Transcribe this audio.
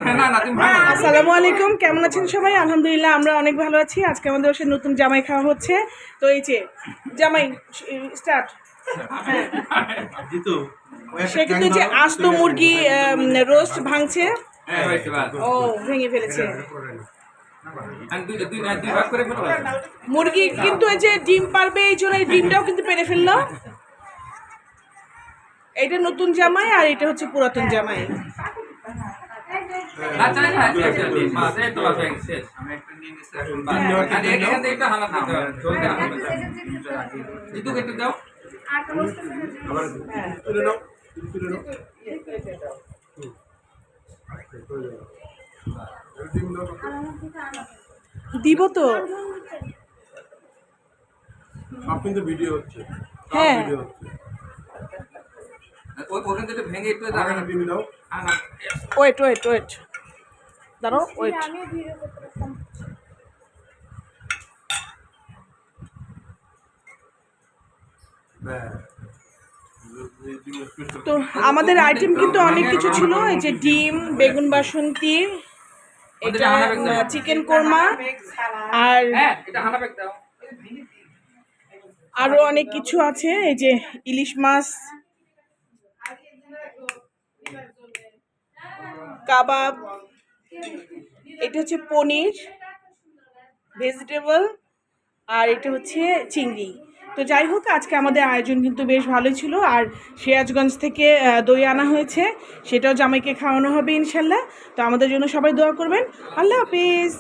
আসসালামু আলাইকুম, কেমন আছেন সবাই? আলহামদুলিল্লাহ আমরা অনেক ভালো আছি। আজকে আমাদের বাসায় নতুন জামাই খাওয়া হচ্ছে। তো এই যে জামাই স্টার্ট। হ্যাঁ, সে কিন্তু যে আস্ত মুরগি রোস্ট ভাঙছে। ও ভেঙে ফেলেছে মুরগি, কিন্তু এই যে ডিম পারবে এই জন্য এই ডিমটাও কিন্তু পেরে ফেললো। এটা নতুন জামাই আর এটা হচ্ছে পুরাতন জামাই। দিব তো সব কিন্তু ভিডিও হচ্ছে। হ্যাঁ, ওখান থেকে ভেঙে একটু দাও। ওয়েট দাঁড়াও, ওয়েট। তো আমাদের আইটেম কিন্তু অনেক কিছু ছিল। এই যে ডিম, বেগুন বাসন্তী, এটা চিকেন কোরমা, আর আরো অনেক কিছু আছে। এই যে ইলিশ মাছ, কাবাব, এটা হচ্ছে পনির, ভেজিটেবল, আর এটা হচ্ছে চিংড়ি। তো যাই হোক, আজকে আমাদের আয়োজন কিন্তু বেশ ভালোই ছিল। আর সিরাজগঞ্জ থেকে দই আনা হয়েছে, সেটাও জামাইকে খাওয়ানো হবে ইনশাল্লাহ। তো আমাদের জন্য সবাই দোয়া করবেন। আল্লাহ হাফিজ।